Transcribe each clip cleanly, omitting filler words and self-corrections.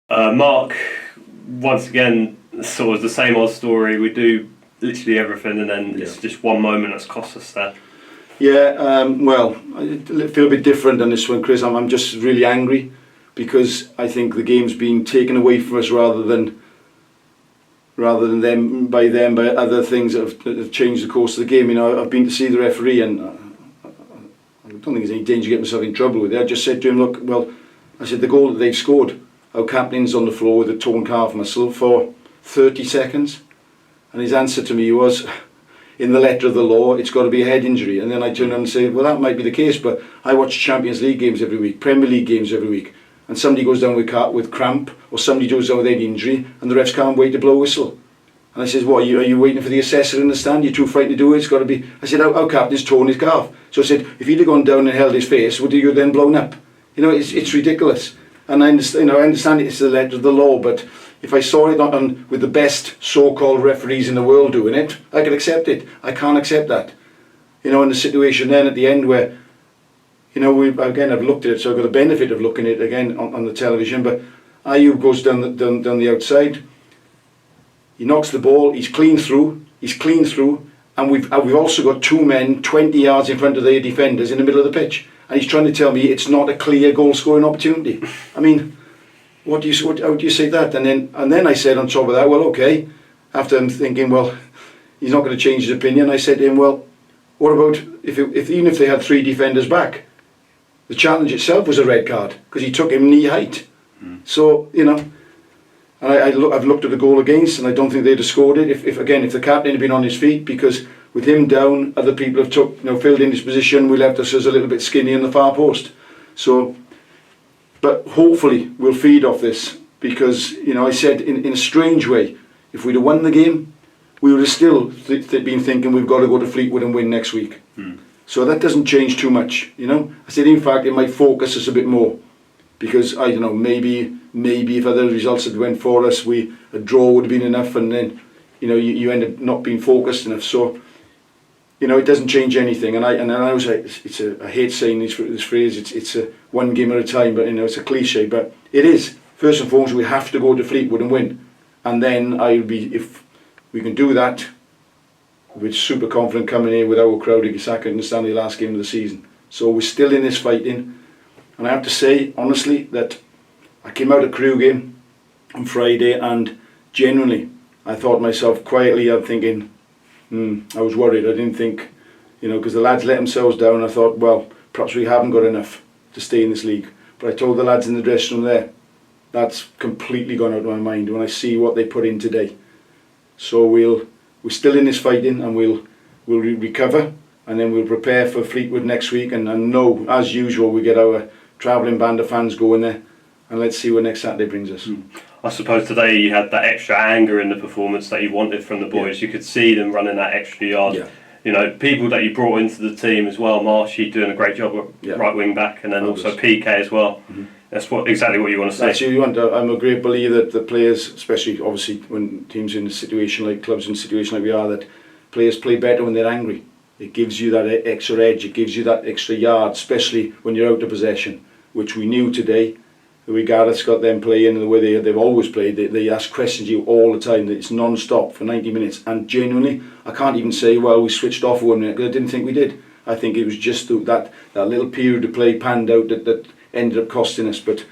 Mark, once again, sort of the same old story. We do literally everything, and then it's just one moment that's cost us that. Yeah, well, I feel a bit different on this one, Chris. I'm just really angry because I think the game's being taken away from us rather than by other things that have changed the course of the game. You know, I've been to see the referee, and I don't think there's any danger of getting myself in trouble with it. I just said to him, look, well, I said the goal that they've scored, our captain's on the floor with a torn calf muscle for 30 seconds, and his answer to me was, in the letter of the law, it's got to be a head injury. And then I turn around and say, well, that might be the case, but I watch Champions League games every week, Premier League games every week, and somebody goes down with cramp, or somebody goes down with head injury, and the refs can't wait to blow a whistle. And I says, what, are you waiting for the assessor in the stand? You're too frightened to do it? It's got to be... I said, our captain's torn his calf. So I said, if he'd have gone down and held his face, would he have then blown up? You know, it's ridiculous. And I understand it's the letter of the law, but if I saw it with the best so-called referees in the world doing it, I could accept it. I can't accept that. You know, in the situation then at the end where, you know, I've looked at it, so I've got the benefit of looking at it again on the television, but Ayub goes down the outside, he knocks the ball, he's clean through, and we've also got two men 20 yards in front of their defenders in the middle of the pitch, and he's trying to tell me it's not a clear goal-scoring opportunity. I mean, how do you say that? And then I said on top of that, well, okay, after I'm thinking, well, he's not going to change his opinion, I said to him, well, what about even if they had three defenders back? The challenge itself was a red card because he took him knee height. So, you know, and I've looked at the goal against, and I don't think they'd have scored it if the captain had been on his feet, because with him down, other people have filled in his position. We left us as a little bit skinny in the far post. So, but hopefully we'll feed off this, because, you know, I said in a strange way, if we'd have won the game, we would have still been thinking we've got to go to Fleetwood and win next week. So that doesn't change too much, you know. I said, in fact, it might focus us a bit more, because I don't know, maybe if other results had went for us, a draw would have been enough, and then, you know, you end up not being focused enough. So, you know, it doesn't change anything. And I was like, I hate saying this phrase. It's a one game at a time, but you know, it's a cliche. But it is, first and foremost, we have to go to Fleetwood and win, and then if we can do that, we're super confident coming in with our crowd in second and standing the last game of the season. So we're still in this fighting, and I have to say honestly that I came out of Crewe game on Friday, and genuinely I thought to myself quietly, I'm thinking, I was worried. I didn't think, you know, because the lads let themselves down. I thought, well, perhaps we haven't got enough to stay in this league. But I told the lads in the dressing room there, that's completely gone out of my mind when I see what they put in today. So we're still in this fighting, and we'll recover, and then we'll prepare for Fleetwood next week, and know, as usual, we get our travelling band of fans going there, and let's see what next Saturday brings us. I suppose today you had that extra anger in the performance that you wanted from the boys. You could see them running that extra yard. You know, people that you brought into the team as well. Marshy doing a great job at right wing back, and then also PK as well. That's exactly what you want to see. That's what you want. I'm a great believer that the players, especially obviously when teams in a situation like clubs in a situation like we are, that players play better when they're angry. It gives you that extra edge. It gives you that extra yard, especially when you're out of possession, which we knew today. Regardless, got them playing the way they've always played. They ask questions you all the time. It's non-stop for 90 minutes. And genuinely, I can't even say, well, we switched off 1 minute, because I didn't think we did. I think it was just that little period of play panned out that ended up costing us. But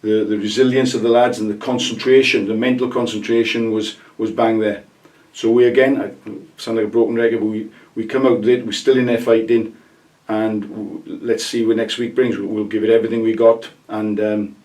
the resilience of the lads and the concentration, the mental concentration was bang there. So we again, I sound like a broken record, but we come out with it. We're still in there fighting, and let's see what next week brings. We'll give it everything we got, and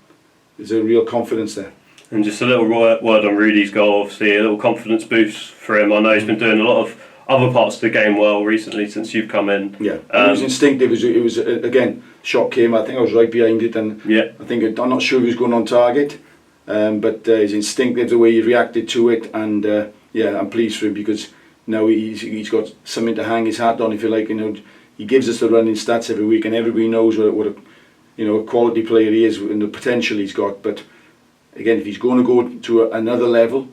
there's a real confidence there. And just a little word on Rudy's goal, obviously a little confidence boost for him. I know he's been doing a lot of other parts of the game well recently since you've come in. Yeah, it was instinctive. It was again, shot came, I think I was right behind it, and I think I'm not sure if he was going on target, but it's instinctive the way he reacted to it, and I'm pleased for him, because now he's got something to hang his hat on, if you like. You know, he gives us the running stats every week, and everybody knows what a quality player he is and the potential he's got. But again, if he's going to go to another level,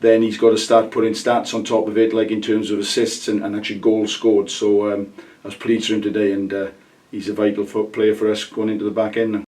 then he's got to start putting stats on top of it, like in terms of assists and actually goals scored. So I was pleased for him today, and he's a vital player for us going into the back end now.